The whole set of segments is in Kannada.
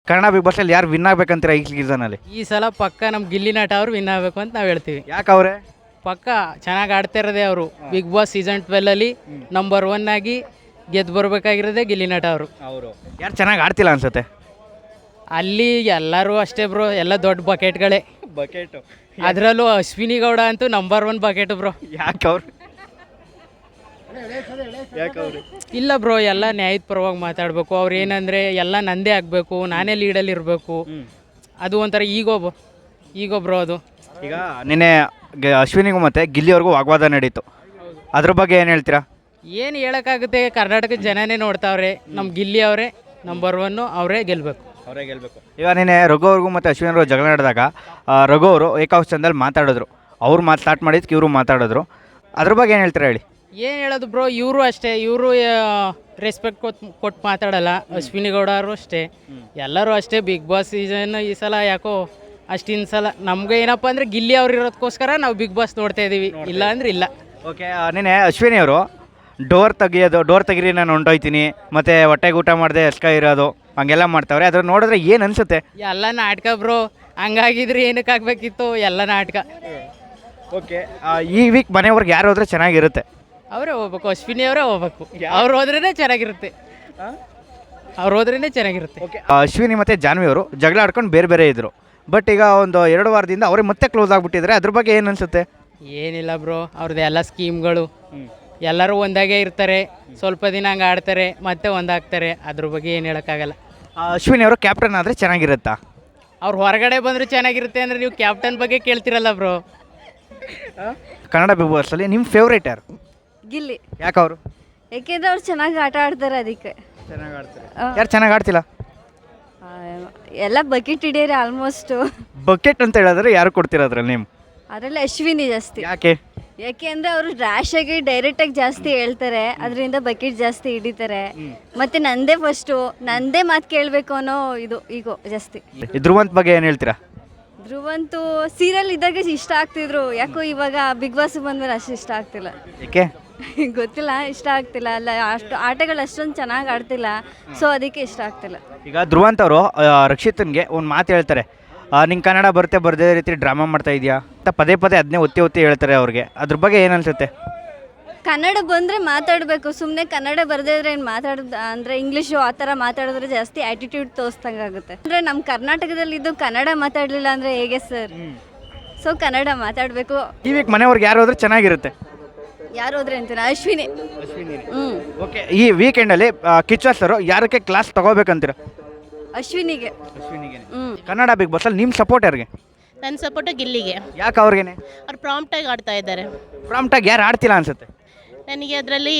ಕನ್ನಡ ಬಿಗ್ ಬಾಸಲ್ಲಿ ಯಾರು ವಿನ್ ಆಗ್ಬೇಕಂತೀರಾ ಈ ಸೀಸನಲ್ಲಿ? ಈ ಸಲ ಪಕ್ಕ ನಮ್ಮ ಗಿಲ್ಲಿ ನಟ ಅವರು ವಿನ್ ಆಗಬೇಕು ಅಂತ ನಾವು ಹೇಳ್ತೀವಿ. ಯಾಕೆ ಅವರೇ? ಪಕ್ಕ ಚೆನ್ನಾಗಿ ಆಡ್ತಾ ಇರೋದೇ ಅವರು. ಬಿಗ್ ಬಾಸ್ ಸೀಸನ್ 12 ನಂಬರ್ 1 ಆಗಿ ಗೆದ್ದು ಬರಬೇಕಾಗಿರೋದೇ ಗಿಲ್ಲಿ ನಟ ಅವರು. ಯಾರು ಚೆನ್ನಾಗಿ ಆಡ್ತಿಲ್ಲ ಅನ್ಸುತ್ತೆ? ಅಲ್ಲಿ ಎಲ್ಲರೂ ಅಷ್ಟೇ ಬ್ರೋ, ಎಲ್ಲ ದೊಡ್ಡ ಬಕೆಟ್ಗಳೇ. ಬಕೆಟು. ಅದರಲ್ಲೂ ಅಶ್ವಿನಿ ಗೌಡ ಅಂತೂ ನಂಬರ್ 1 ಬಕೆಟ್ ಬ್ರೋ. ಯಾಕೆ ಅವ್ರು? ಇಲ್ಲ ಬ್ರೋ, ಎಲ್ಲ ನ್ಯಾಯದ ಪರವಾಗಿ ಮಾತಾಡಬೇಕು. ಅವ್ರು ಏನಂದರೆ ಎಲ್ಲ ನಂದೇ ಆಗಬೇಕು, ನಾನೇ ಲೀಡಲ್ಲಿ ಇರಬೇಕು, ಅದು ಒಂಥರ ಈಗೋ ಬ್ರೋ ಅದು. ಈಗ ನಿನ್ನೆ ಅಶ್ವಿನಿಗೂ ಮತ್ತು ಗಿಲ್ಲಿಯವ್ರಿಗೂ ವಾಗ್ವಾದ ನಡೀತು, ಅದ್ರ ಬಗ್ಗೆ ಏನು ಹೇಳ್ತೀರಾ? ಏನು ಹೇಳೋಕ್ಕಾಗುತ್ತೆ, ಕರ್ನಾಟಕದ ಜನನೇ ನೋಡ್ತಾವ್ರೆ. ನಮ್ಮ ಗಿಲ್ಲಿ ಅವರೇ ನಂಬರ್ 1, ಅವರೇ ಗೆಲ್ಲಬೇಕು. ಈಗ ನಿನ್ನೆ ರಘು ಅವ್ರಿಗೂ ಮತ್ತು ಅಶ್ವಿನಿ ಅವ್ರಿಗೂ ಜಗಳ ನಡೆದಾಗ ರಘು ಅವರು ಏಕವಚನದಲ್ಲಿ ಮಾತಾಡಿದ್ರು, ಅವ್ರು ಸ್ಟಾರ್ಟ್ ಮಾಡಿದ್ದಕ್ಕೆ ಇವರು ಮಾತಾಡಿದ್ರು, ಅದ್ರ ಬಗ್ಗೆ ಏನು ಹೇಳ್ತೀರಾ ಹೇಳಿ? ಏನು ಹೇಳೋದು ಬ್ರೋ, ಇವರು ಅಷ್ಟೇ, ಇವರು ರೆಸ್ಪೆಕ್ಟ್ ಕೊಟ್ಟು ಮಾತಾಡಲ್ಲ. ಅಶ್ವಿನಿ ಗೌಡ ಅವರು ಅಷ್ಟೇ, ಎಲ್ಲರೂ ಅಷ್ಟೇ. ಬಿಗ್ ಬಾಸ್ ಸೀಸನ್ ಈ ಸಲ ಯಾಕೋ ಅಷ್ಟಿನ ಸಲ ನಮ್ಗೆ ಏನಪ್ಪ ಅಂದರೆ ಗಿಲ್ಲಿ ಅವ್ರು ಇರೋದಕ್ಕೋಸ್ಕರ ನಾವು ಬಿಗ್ ಬಾಸ್ ನೋಡ್ತಾ ಇದ್ದೀವಿ, ಇಲ್ಲ ಅಂದ್ರೆ ಇಲ್ಲ. ಓಕೆ, ನಿನ್ನೆ ಅಶ್ವಿನಿ ಅವರು ಡೋರ್ ತೆಗೀರಿ ನಾನು ಹೊಂಟೋಯ್ತೀನಿ, ಮತ್ತು ಹೊಟ್ಟೆಗೆ ಊಟ ಮಾಡಿದೆ ಎಸ್ಕ ಇರೋದು ಹಂಗೆಲ್ಲ ಮಾಡ್ತಾವ್ರೆ, ಅದ್ರ ನೋಡಿದ್ರೆ ಏನು ಅನಿಸುತ್ತೆ? ಎಲ್ಲ ನಾಟಕ ಬ್ರೋ, ಹಂಗಾಗಿದ್ರೆ ಏನಕ್ಕೆ ಆಗಬೇಕಿತ್ತು, ಎಲ್ಲ ನಾಟಕ. ಓಕೆ, ಈ ವೀಕ್ ಮನೆಯವ್ರಿಗೆ ಯಾರು ಹೋದ್ರೆ ಚೆನ್ನಾಗಿರುತ್ತೆ? ಅವರೇ ಹೋಗ್ಬೇಕು, ಅಶ್ವಿನಿ ಅವರೇ ಹೋಗ್ಬೇಕು. ಅವ್ರು ಹೋದ್ರೇ ಚೆನ್ನಾಗಿರುತ್ತೆ, ಅವ್ರು ಹೋದ್ರೇ ಚೆನ್ನಾಗಿರುತ್ತೆ. ಓಕೆ, ಅಶ್ವಿನಿ ಮತ್ತು ಜಾನ್ವಿ ಅವರು ಜಗಳ ಆಡ್ಕೊಂಡು ಬೇರೆ ಬೇರೆ ಇದ್ದರು, ಬಟ್ ಈಗ ಒಂದು 2 ವಾರದಿಂದ ಅವರೇ ಮತ್ತೆ ಕ್ಲೋಸ್ ಆಗಿಬಿಟ್ಟಿದ್ದಾರೆ, ಅದ್ರ ಬಗ್ಗೆ ಏನು ಅನಿಸುತ್ತೆ? ಏನಿಲ್ಲ ಬ್ರೋ, ಅವ್ರದ್ದು ಎಲ್ಲ ಸ್ಕೀಮ್ಗಳು, ಎಲ್ಲರೂ ಒಂದಾಗೇ ಇರ್ತಾರೆ, ಸ್ವಲ್ಪ ದಿನ ಹಂಗೆ ಆಡ್ತಾರೆ, ಮತ್ತೆ ಒಂದಾಗ್ತಾರೆ, ಅದ್ರ ಬಗ್ಗೆ ಏನು ಹೇಳೋಕ್ಕಾಗಲ್ಲ. ಅಶ್ವಿನಿ ಅವರು ಕ್ಯಾಪ್ಟನ್ ಆದರೆ ಚೆನ್ನಾಗಿರುತ್ತಾ? ಅವ್ರು ಹೊರಗಡೆ ಬಂದರೂ ಚೆನ್ನಾಗಿರುತ್ತೆ ಅಂದರೆ ನೀವು ಕ್ಯಾಪ್ಟನ್ ಬಗ್ಗೆ ಕೇಳ್ತಿರಲ್ಲ ಬ್ರೋ. ಕನ್ನಡ ಬಿಗ್ ಬಾಸಲ್ಲಿ ನಿಮ್ಮ ಫೇವ್ರೇಟ್ ಯಾರು? ಗಿಲ್ಲಿ. ಯಾಕೆ ಅವರು? ಯಾಕೆಂದ್ರೆ ಅವ್ರು ಚೆನ್ನಾಗಿ ಆಟ ಆಡ್ತಾರೆ, ಅದಕ್ಕೆ. ಚೆನ್ನಾಗಿ ಆಡ್ತಾರೆ. ಯಾರು ಚೆನ್ನಾಗಿ ಆಡ್ತಿಲ್ಲ? ಎಲ್ಲ ಬಕೆಟ್ ಹಿಡಿಯೋರಿ ಆಲ್ಮೋಸ್ಟು. ಬಕೆಟ್ ಅಂತ ಹೇಳಿದ್ರೆ ಯಾರು ಕೊಡ್ತಿರೋದ್ರಲ್ಲಿ ನೇಮ್? ಅದರಲ್ಲಿ ಅಶ್ವಿನಿ ಜಾಸ್ತಿ. ಯಾಕೆ? ಯಾಕೆಂದರೆ ಅವರು ರ್ಯಾಶಾಗಿ ಡೈರೆಕ್ಟಾಗಿ ಜಾಸ್ತಿ ಹೇಳ್ತಾರೆ, ಅದರಿಂದ ಬಕೆಟ್ ಜಾಸ್ತಿ ಹಿಡಿತಾರೆ. ಮತ್ತು ನಂದೇ ಮಾತು ಕೇಳಬೇಕು ಅನ್ನೋ ಈಗೋ ಜಾಸ್ತಿ. ಧ್ರುವಂತ್ ಬಗ್ಗೆ ಏನು ಹೇಳ್ತೀರಾ? ಧ್ರುವಂತೂ ಸೀರಿಯಲ್ ಇದ್ದಾಗ ಇಷ್ಟ ಆಗ್ತಿದ್ರು, ಯಾಕೋ ಇವಾಗ ಬಿಗ್ ಬಾಸ್ ಬಂದ್ಮೇಲೆ ಅಷ್ಟು ಇಷ್ಟ ಆಗ್ತಿಲ್ಲ. ಏಕೆ? ಗೊತ್ತಿಲ್ಲ, ಇಷ್ಟ ಆಗ್ತಿಲ್ಲ. ಅಲ್ಲ, ಅಷ್ಟು ಆಟಗಳು ಅಷ್ಟೊಂದು ಚೆನ್ನಾಗಿ ಆಡ್ತಿಲ್ಲ, ಸೊ ಅದಕ್ಕೆ ಇಷ್ಟ ಆಗ್ತಿಲ್ಲ. ಈಗ ಧ್ರುವಂತ್ ಅವರು ರಕ್ಷಿತನ್ಗೆ ಒಂದು ಮಾತು ಹೇಳ್ತಾರೆ, ನಿಂಗೆ ಕನ್ನಡ ಬರದೇ ರೀತಿ ಡ್ರಾಮಾ ಮಾಡ್ತಾ ಇದೆಯಾ ಅಂತ ಪದೇ ಅದನ್ನೇ ಒತ್ತಿ ಹೇಳ್ತಾರೆ ಅವ್ರಿಗೆ, ಅದ್ರ ಬಗ್ಗೆ ಏನು ಅನ್ಸುತ್ತೆ? ಕನ್ನಡ ಬಂದರೆ ಮಾತಾಡಬೇಕು, ಸುಮ್ಮನೆ ಕನ್ನಡ ಬರದೇ ಇದ್ರೆ ಏನು ಅಂದರೆ ಇಂಗ್ಲೀಷು ಆ ಥರ ಮಾತಾಡಿದ್ರೆ ಜಾಸ್ತಿ ಆ್ಯಟಿಟ್ಯೂಡ್ ತೋರಿಸ್ದಂಗೆ ಆಗುತ್ತೆ. ಅಂದರೆ ನಮ್ಮ ಕರ್ನಾಟಕದಲ್ಲಿದ್ದು ಕನ್ನಡ ಮಾತಾಡಲಿಲ್ಲ ಅಂದರೆ ಹೇಗೆ ಸರ್? ಸೊ ಕನ್ನಡ ಮಾತಾಡಬೇಕು. ಈ ವೀಕ್ ಮನೆಯವ್ರಿಗೆ ಯಾರು ಹೋದ್ರೆ ಚೆನ್ನಾಗಿರುತ್ತೆ? ಯಾರು ಹೋದ್ರೆ ಅಂತೀರ? ಅಶ್ವಿನಿ. ಓಕೆ, ಈ ವೀಕೆಂಡಲ್ಲಿ ಕಿಚ್ಚ ಸರ್ ಯಾರಕ್ಕೆ ಕ್ಲಾಸ್ ತಗೋಬೇಕಂತೀರ? ಅಶ್ವಿನಿಗೆ. ಕನ್ನಡ ಬಿಗ್ ಬಾಸಲ್ಲಿ ನಿಮ್ಮ ಸಪೋರ್ಟ್ ಯಾರಿಗೆ? ನನ್ನ ಸಪೋರ್ಟ್ ಗಿಲ್ಲಿಗೆ. ಯಾಕೆ ಅವ್ರಿಗೇನೆ? ಅವ್ರು ಪ್ರಾಂಪ್ಟಾಗಿ ಆಡ್ತಾ ಇದ್ದಾರೆ. ಪ್ರಾಂಪ್ಟಾಗಿ ಯಾರು ಆಡ್ತಿಲ್ಲ ಅನ್ಸುತ್ತೆ? ನನಗೆ ಅದರಲ್ಲಿ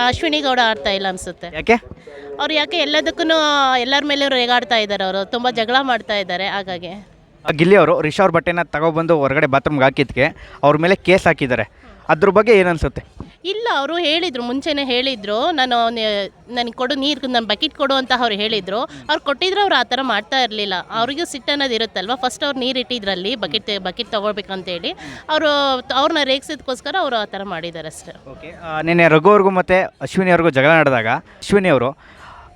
ಅಶ್ವಿನಿ ಗೌಡ ಆಡ್ತಾ ಇಲ್ಲ ಅನಿಸುತ್ತೆ. ಯಾಕೆ? ಅವ್ರು ಯಾಕೆ ಎಲ್ಲದಕ್ಕೂ ಎಲ್ಲರ ಮೇಲೆ ರೇಗಾಡ್ತಾ ಇದ್ದಾರೆ, ಅವರು ತುಂಬ ಜಗಳ ಮಾಡ್ತಾ ಇದ್ದಾರೆ, ಹಾಗಾಗಿ. ಗಿಲ್ಲಿ ಅವರು ರಿಷಾ ಅವ್ರ ಬಟ್ಟೆನ ತಗೊಬಂದು ಹೊರಗಡೆ ಬಾತ್ರೂಮ್ಗೆ ಹಾಕಿದ್ದಕ್ಕೆ ಅವ್ರ ಮೇಲೆ ಕೇಸ್ ಹಾಕಿದ್ದಾರೆ, ಅದ್ರ ಬಗ್ಗೆ ಏನು ಅನಿಸುತ್ತೆ? ಇಲ್ಲ, ಅವರು ಹೇಳಿದರು, ಮುಂಚೆನೇ ಹೇಳಿದರು, ನನಗೆ ಕೊಡು ನೀರು, ನನ್ನ ಬಕೆಟ್ ಕೊಡು ಅಂತ ಅವ್ರು ಹೇಳಿದರು. ಅವ್ರು ಕೊಟ್ಟಿದ್ರು, ಅವ್ರು ಆ ಥರ ಮಾಡ್ತಾ ಇರಲಿಲ್ಲ. ಅವ್ರಿಗೂ ಸಿಟ್ಟು ಅನ್ನೋದು ಇರುತ್ತಲ್ವ, ಫಸ್ಟ್ ಅವ್ರು ನೀರು ಇಟ್ಟಿದ್ರಲ್ಲಿ ಬಕೆಟ್ ತೊಗೊಳ್ಬೇಕಂತೇಳಿ ಅವ್ರನ್ನ ರೇಗಿಸೋದಕ್ಕೋಸ್ಕರ ಅವರು ಆ ಥರ ಮಾಡಿದ್ದಾರೆ ಅಷ್ಟೇ. ಓಕೆ, ನಿನ್ನೆ ರಘು ಅವ್ರಿಗೂ ಮತ್ತು ಅಶ್ವಿನಿ ಅವ್ರಿಗೂ ಜಗಳ ನಡೆದಾಗ ಅಶ್ವಿನಿ ಅವರು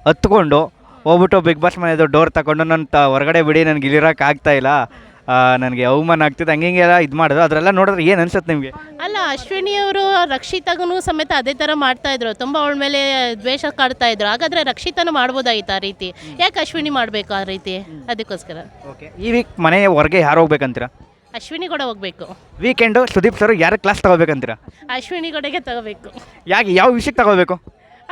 ಹತ್ಕೊಂಡು ಹೋಗ್ಬಿಟ್ಟು ಬಿಗ್ ಬಾಸ್ ಮನೆಯದು ಡೋರ್ ತಗೊಂಡು ನನ್ನ ಹೊರಗಡೆ ಬಿಡಿ, ನನಗೆ ಇಲ್ಲಿರೋಕೆ ಆಗ್ತಾಯಿಲ್ಲ, ನನಗೆ ಅವಮಾನ ಆಗ್ತಿದೆ, ಹಂಗೆಲ್ಲ ಇದು ಮಾಡೋದು, ಅದರೆಲ್ಲ ನೋಡಿದ್ರೆ ಏನು ಅನ್ಸುತ್ತೆ ನಿಮಗೆ? ಅಲ್ಲ, ಅಶ್ವಿನಿಯವರು ರಕ್ಷಿತಾಗೂ ಸಮೇತ ಅದೇ ಥರ ಮಾಡ್ತಾಯಿದ್ರು, ತುಂಬ ಅವಳ ಮೇಲೆ ದ್ವೇಷ ಕಾಡ್ತಾಯಿದ್ರು. ಹಾಗಾದರೆ ರಕ್ಷಿತಾನು ಮಾಡ್ಬೋದಾಗಿತ್ತು ಆ ರೀತಿ, ಯಾಕೆ ಅಶ್ವಿನಿ ಮಾಡಬೇಕು ಆ ರೀತಿ? ಅದಕ್ಕೋಸ್ಕರ. ಓಕೆ, ಈ ವೀಕ್ ಮನೆಯ ಹೊರಗೆ ಯಾರು ಹೋಗ್ಬೇಕಂತೀರಾ? ಅಶ್ವಿನಿ ಕೂಡ ಹೋಗಬೇಕು. ವೀಕೆಂಡು ಸುದೀಪ್ ಸರ್ ಯಾರು ಕ್ಲಾಸ್ ತಗೋಬೇಕಂತೀರಾ? ಅಶ್ವಿನಿ ಕಡೆಗೆ ತಗೋಬೇಕು. ಯಾಕೆ, ಯಾವ ವಿಷಯಕ್ಕೆ ತಗೋಬೇಕು?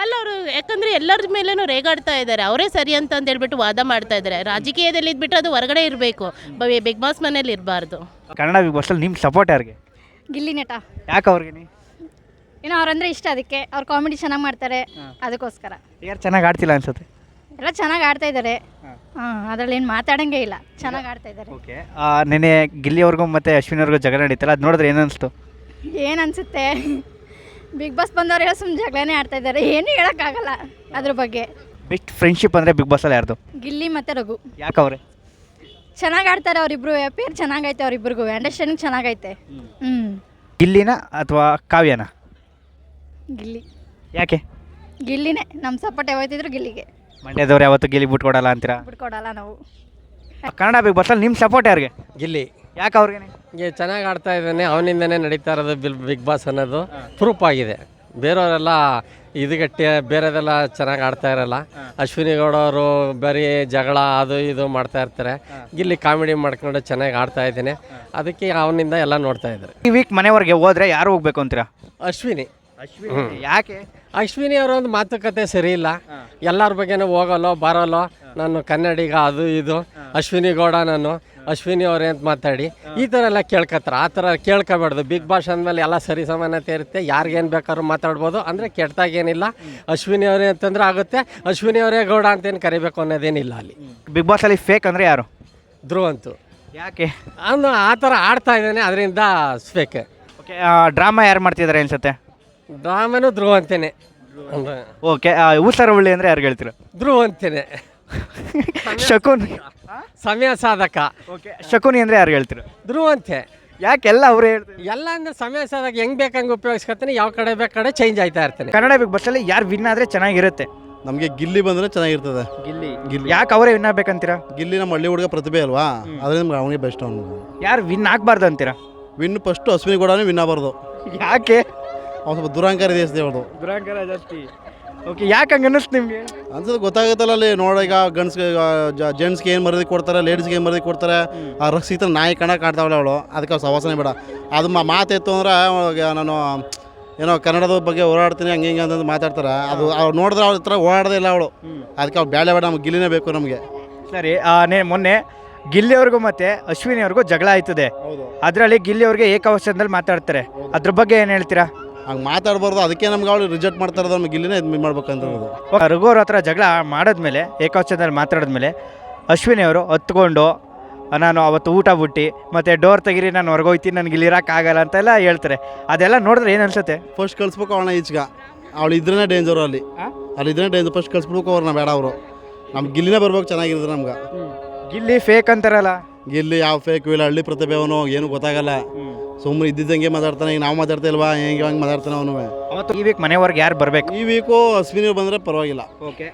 ಅಲ್ಲ, ಅವರು ಯಾಕಂದರೆ ಎಲ್ಲರ ಮೇಲೂ ರೇಗಾಡ್ತಾ ಇದ್ದಾರೆ, ಅವರೇ ಸರಿ ಅಂತ ಹೇಳ್ಬಿಟ್ಟು ವಾದ ಮಾಡ್ತಾ ಇದ್ದಾರೆ. ರಾಜಕೀಯದಲ್ಲಿ ಇದ್ಬಿಟ್ಟು ಅದು ಹೊರಗಡೆ ಇರಬೇಕು, ಬಿಗ್ ಬಾಸ್ ಮನೇಲಿ ಇರಬಾರ್ದು. ಕನ್ನಡ ಬಿಗ್ ಬಾಸಲ್ಲಿ ನಿಮ್ಮ ಸಪೋರ್ಟ್ ಯಾರಿಗೆ? ಗಿಲ್ಲಿ ನಟ. ಯಾಕೆ ಅವ್ರಿಗೆ? ಏನೋ ಅವ್ರಂದ್ರೆ ಇಷ್ಟ, ಅದಕ್ಕೆ. ಅವ್ರು ಕಾಮಿಡಿ ಚೆನ್ನಾಗಿ ಮಾಡ್ತಾರೆ, ಅದಕ್ಕೋಸ್ಕರ. ಯಾರು ಚೆನ್ನಾಗಿ ಆಡ್ತಿಲ್ಲ ಅನ್ಸುತ್ತೆ? ಎಲ್ಲ ಚೆನ್ನಾಗಿ ಆಡ್ತಾ ಇದ್ದಾರೆ, ಅದರಲ್ಲಿ ಏನು ಮಾತಾಡೋಂಗೇ ಇಲ್ಲ, ಚೆನ್ನಾಗಿ ಆಡ್ತಾ ಇದ್ದಾರೆ. ಓಕೆ, ನೆನೆ ಗಿಲ್ಲಿ ಅವ್ರಿಗೂ ಮತ್ತು ಅಶ್ವಿನಿ ಅವ್ರಿಗೂ ಜಗಳ ನಡೀತಲ್ಲ, ಅದು ನೋಡಿದ್ರೆ ಏನು ಅನಿಸ್ತು? ಏನು ಅನಿಸುತ್ತೆ, ಬಿಗ್ ಬಾಸ್ ಬಂದವರೆಲ್ಲ ಸುಮ್ಮನೆ ಜಗಳನೇ ಆಡ್ತಾ ಇದ್ದಾರೆ, ಏನೂ ಹೇಳೋಕ್ಕಾಗಲ್ಲ ಅದ್ರ ಬಗ್ಗೆ. ಬೆಸ್ಟ್ ಫ್ರೆಂಡ್ಶಿಪ್ ಅಂದರೆ ಬಿಗ್ ಬಾಸಲ್ಲಿ ಯಾರ್ದು? ಗಿಲ್ಲಿ ಮತ್ತು ರಘು. ಯಾಕೆ ಅವರೇ ಚೆನ್ನಾಗಿ ಆಡ್ತಾರೆ ಅವರಿಬ್ರು, ಪೇರ್ ಚೆನ್ನಾಗೈತೆ, ಅವರಿಬ್ರಿಗೂ ಅಂಡರ್ಸ್ಟ್ಯಾಂಡಿಂಗ್ ಚೆನ್ನಾಗೈತೆ. ಗಿಲ್ಲಿನ ಅಥವಾ ಕಾವ್ಯನ? ಗಿಲ್ಲಿ. ಯಾಕೆ? ಗಿಲ್ಲಿನೇ ನಮ್ಮ ಸಪೋರ್ಟ್ ಯಾವತ್ತಿದ್ರು ಗಿಲ್ಲಿಗೆ. ಮಂಡ್ಯದವ್ರು ಯಾವತ್ತು ಗಿಲ್ಲಿ ಬಿಟ್ಕೊಡಲ್ಲ ಅಂತೀರಾ? ಬಿಟ್ಕೊಡಲ್ಲ ನಾವು. ಕನ್ನಡ ಬಿಗ್ ಬಾಸಲ್ಲಿ ನಿಮ್ಮ ಸಪೋರ್ಟ್ ಯಾರಿಗೆ? ಗಿಲ್ಲಿ ಯಾಕೆ ಅವ್ರಿಗೆ? ಚೆನ್ನಾಗಿ ಆಡ್ತಾ ಇದ್ದಾನೆ, ಅವನಿಂದನೇ ನಡೀತಾ ಇರೋದು ಬಿಗ್ ಬಾಸ್ ಅನ್ನೋದು ಪ್ರೂಫ್ ಆಗಿದೆ. ಬೇರೆಯವರೆಲ್ಲ ಇದಗಟ್ಟೆ ಬೇರೆದೆಲ್ಲ ಚೆನ್ನಾಗಿ ಆಡ್ತಾ ಇರಲ್ಲ. ಅಶ್ವಿನಿ ಗೌಡ ಅವರು ಬರೀ ಜಗಳ ಅದು ಇದು ಮಾಡ್ತಾ ಇರ್ತಾರೆ. ಗಿಲ್ಲಿ ಕಾಮಿಡಿ ಮಾಡ್ಕೊಂಡು ಚೆನ್ನಾಗಿ ಆಡ್ತಾ ಇದ್ದೇನೆ, ಅದಕ್ಕೆ ಅವನಿಂದ ಎಲ್ಲ ನೋಡ್ತಾ ಇದ್ದಾರೆ. ಈ ವೀಕ್ ಮನೆವರೆಗೆ ಹೋದ್ರೆ ಯಾರು ಹೋಗ್ಬೇಕು ಅಂತೀರಾ? ಅಶ್ವಿನಿ ಯಾಕೆ? ಅಶ್ವಿನಿ ಅವರ ಒಂದು ಮಾತುಕತೆ ಸರಿ ಇಲ್ಲ. ಎಲ್ಲರ ಬಗ್ಗೆನೂ ಹೋಗಲ್ಲೋ ಬರೋಲ್ಲೋ, ನಾನು ಕನ್ನಡಿಗ ಅದು ಇದು, ಅಶ್ವಿನಿ ಗೌಡ ನಾನು ಅಶ್ವಿನಿ ಅವರೇ ಅಂತ ಮಾತಾಡಿ ಈ ಥರ ಎಲ್ಲ ಕೇಳ್ಕೊತಾರೆ. ಆ ಥರ ಕೇಳ್ಕೊಬಾರ್ದು. ಬಿಗ್ ಬಾಸ್ ಅಂದಮೇಲೆ ಎಲ್ಲ ಸರಿ ಸಮಾನತೆ ಇರುತ್ತೆ, ಯಾರಿಗೇನು ಬೇಕಾದ್ರೂ ಮಾತಾಡ್ಬೋದು. ಅಂದರೆ ಕೆಟ್ಟದಾಗೇನಿಲ್ಲ. ಅಶ್ವಿನಿ ಅವರೇ ಅಂತಂದ್ರೆ ಆಗುತ್ತೆ, ಅಶ್ವಿನಿ ಅವರೇ ಗೌಡ ಅಂತೇನು ಕರಿಬೇಕು ಅನ್ನೋದೇನಿಲ್ಲ ಅಲ್ಲಿ. ಬಿಗ್ ಬಾಸಲ್ಲಿ ಫೇಕ್ ಅಂದರೆ ಯಾರು? ಧ್ರುವಂತು ಯಾಕೆ? ಅವನು ಆ ಥರ ಆಡ್ತಾ ಇದ್ದಾನೆ, ಅದರಿಂದ ಫೇಕ್. ಓಕೆ, ಡ್ರಾಮಾ ಯಾರು ಮಾಡ್ತಿದ್ದಾರೆ ಅನ್ಸುತ್ತೆ? ಡ್ರಾಮನು ಧ್ರುವಂತೇನೆ. ಓಕೆ, ಊಸರ ಹುಳ್ಳಿ ಅಂದರೆ ಯಾರು ಹೇಳ್ತೀರಾ? ಧ್ರುವಂತೇನೆ. ಶಕುನ್. ಸಮಯ ಸಾಧಕ. ಓಕೆ, ಶಕುನಿ ಅಂದರೆ ಯಾರು ಹೇಳ್ತೀರಾ? ಧ್ರುವಂತೆ. ಯಾಕೆಲ್ಲ ಅವರೇ ಹೇಳ್ತಾರೆ? ಎಲ್ಲ ಅಂದ್ರೆ ಸಮಯ ಸಾಧಕ ಹೆಂಗೆ ಬೇಕಂಗೆ ಉಪಯೋಗಿಸ್ಕೊತಾನೆ, ಯಾವ ಕಡೆ ಕಡೆ ಚೇಂಜ್ ಆಯ್ತಾ ಇರ್ತಾನೆ. ಕನ್ನಡ ಬಿಗ್ ಬಾಸಲ್ಲಿ ಯಾರು ವಿನ್ ಆದರೆ ಚೆನ್ನಾಗಿರುತ್ತೆ? ನಮಗೆ ಗಿಲ್ಲಿ ಬಂದರೆ ಚೆನ್ನಾಗಿರ್ತದೆ. ಗಿಲ್ಲಿ ಯಾಕೆ ಅವರೇ ವಿನ್ ಆಗ್ಬೇಕಂತೀರಾ? ಗಿಲ್ಲಿ ನಮ್ಮ ಹಳ್ಳಿ ಹುಡುಗ ಪ್ರತಿಭೆ ಅಲ್ವಾ, ಅದರಿಂದ ಅವನಿಗೆ ಬೆಸ್ಟ್. ಅವನು ಯಾರು ವಿನ್ ಆಗಬಾರ್ದು ಅಂತೀರಾ? ವಿನ್ ಫಸ್ಟು ಅಶ್ವಿನಿ ಗೌಡನೇ ವಿನ್ ಆಗಬಾರ್ದು. ಯಾಕೆ? ಅವ್ನು ಸ್ವಲ್ಪ ದುರಾಂಕಾರ ಇದೆ ಅವ್ರದ್ದು. ದುರಾಂಕಾರ ಜಾಸ್ತಿ. ಓಕೆ, ಯಾಕೆ ಹಂಗೆ ಅನ್ನಿಸ್ತು ನಿಮಗೆ? ಅನ್ಸೋದು ಗೊತ್ತಾಗುತ್ತಲ್ಲ ಅಲ್ಲಿ. ನೋಡ, ಈಗ ಗಂಡ್ಸ್ಗೆ ಜೆಂಟ್ಸ್ಗೆ ಏನು ಮರ್ಯಾದೆ ಕೊಡ್ತಾರೆ, ಲೇಡೀಸ್ಗೆ ಏನು ಮರ್ಯಾದೆ ಕೊಡ್ತಾರೆ. ಆ ರಕ್ಷಿತ ನಾಯಿ ಕಣ ಕಾಡ್ತಾವಳೆ ಅವಳು, ಅದಕ್ಕೆ ಅವ್ರು ಸವಾಸನೆ ಬೇಡ. ಅದು ಮಾತೆತ್ತು ಅಂದ್ರೆ ನಾನು ಏನೋ ಕನ್ನಡದ ಬಗ್ಗೆ ಓಡಾಡ್ತೀನಿ ಹಂಗೆ ಹಿಂಗೆ ಅಂತಂದು ಮಾತಾಡ್ತಾರೆ. ಅದು ಅವ್ರು ನೋಡಿದ್ರೆ ಅವ್ರ ಹತ್ರ ಓಡಾಡೋದೇ ಇಲ್ಲ ಅವಳು, ಅದಕ್ಕೆ ಅವ್ಳು ಬೇಡ ನಮ್ಗೆ ಗಿಲ್ಲಿನೇ ಬೇಕು ನಮಗೆ. ಸರಿ, ಮೊನ್ನೆ ಗಿಲ್ಲಿಯವ್ರಿಗೂ ಮತ್ತು ಅಶ್ವಿನಿಯವ್ರಿಗೂ ಜಗಳ ಆಯ್ತದೆ. ಹೌದು, ಅದರಲ್ಲಿ ಗಿಲ್ಲಿಯವ್ರಿಗೆ ಏಕವಚನದಲ್ಲಿ ಮಾತಾಡ್ತಾರೆ. ಅದ್ರ ಬಗ್ಗೆ ಏನು ಹೇಳ್ತೀರಾ? ಹಂಗೆ ಮಾತಾಡ್ಬಾರ್ದು, ಅದಕ್ಕೆ ನಮ್ಗೆ ಅವಳು ರಿಜೆಕ್ಟ್ ಮಾಡ್ತಾ ಇರೋದು. ನಮ್ಗೆ ಗಿಲ್ಲಿನೇ ಇದು ಮಾಡ್ಬೇಕಂತಿರೋದು. ರಘು ಅವ್ರ ಹತ್ರ ಜಗಳ ಮಾಡಿದ್ಮೇಲೆ, ಏಕವಚನದಲ್ಲಿ ಮಾತಾಡಿದ್ಮೇಲೆ ಅಶ್ವಿನಿಯವರು ಹತ್ಕೊಂಡು ನಾನು ಅವತ್ತು ಊಟ ಬಿಟ್ಟು ಮತ್ತು ಡೋರ್ ತೆಗೀರಿ ನಾನು ಹೊರಗೋಯ್ತೀನಿ, ನನಗೆ ಇಲ್ಲಿ ಇರೋಕ್ಕಾಗಲ್ಲ ಅಂತೆಲ್ಲ ಹೇಳ್ತಾರೆ. ಅದೆಲ್ಲ ನೋಡಿದ್ರೆ ಏನು ಅನ್ಸುತ್ತೆ? ಫಸ್ಟ್ ಕಳಿಸ್ಬೇಕು ಅವಳನ್ನ ಈಚೆಗೆ. ಅವಳು ಇದ್ರೇ ಡೇಂಜರು ಅಲ್ಲಿ ಇದ್ರೇ ಡೇಂಜರ್. ಫಸ್ಟ್ ಕಳಿಸ್ಬಿಡ್ಬೇಕು ಅವ್ರನ್ನ, ಬೇಡ ಅವರು. ನಮ್ಗೆ ಗಿಲ್ಲಿನೇ ಬರ್ಬೇಕು, ಚೆನ್ನಾಗಿರ್ತದೆ ನಮ್ಗೆ. ಗಿಲ್ಲಿ ಫೇಕ್ ಅಂತಾರಲ್ಲ? ಗಿಲ್ಲಿ ಯಾವ ಫೇಕ್ ಇಲ್ಲ, ಹಳ್ಳಿ ಪ್ರತಿಭೆ ಅವನು, ಏನು ಗೊತ್ತಾಗಲ್ಲ. ಸುಮ್ಮನೆ ಇದ್ದಿದ್ದಂಗೆ ಮಾತಾಡ್ತಾನೆ. ಈಗ ನಾವು ಮಾತಾಡ್ತಾ ಇಲ್ವಾ, ಹೆಂಗೆ ಹಂಗೆ ಮಾತಾಡ್ತಾನೆ ಅವನು. ಅವತ್ತು ಈ ವೀಕ್ ಮನೆವರೆಗೆ ಯಾರು ಬರಬೇಕು? ಈ ವೀಕು ಅಶ್ವಿನಿ ಬಂದರೆ ಪರವಾಗಿಲ್ಲ. ಓಕೆ,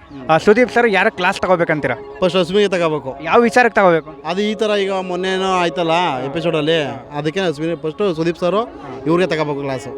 ಸುದೀಪ್ ಸರ್ ಯಾರು ಕ್ಲಾಸ್ ತಗೋಬೇಕಂತೀರಾ? ಫಸ್ಟ್ ಅಶ್ವಿನಿಗೆ ತಗೋಬೇಕು. ಯಾವ ವಿಚಾರಕ್ಕೆ ತಗೋಬೇಕು? ಅದು ಈ ಥರ ಈಗ ಮೊನ್ನೆನೋ ಆಯ್ತಲ್ಲ ಎಪಿಸೋಡಲ್ಲಿ, ಅದಕ್ಕೆ ಅಶ್ವಿನಿ ಫಸ್ಟು ಸುದೀಪ್ ಸರು ಇವ್ರಿಗೆ ತಗೋಬೇಕು ಕ್ಲಾಸು.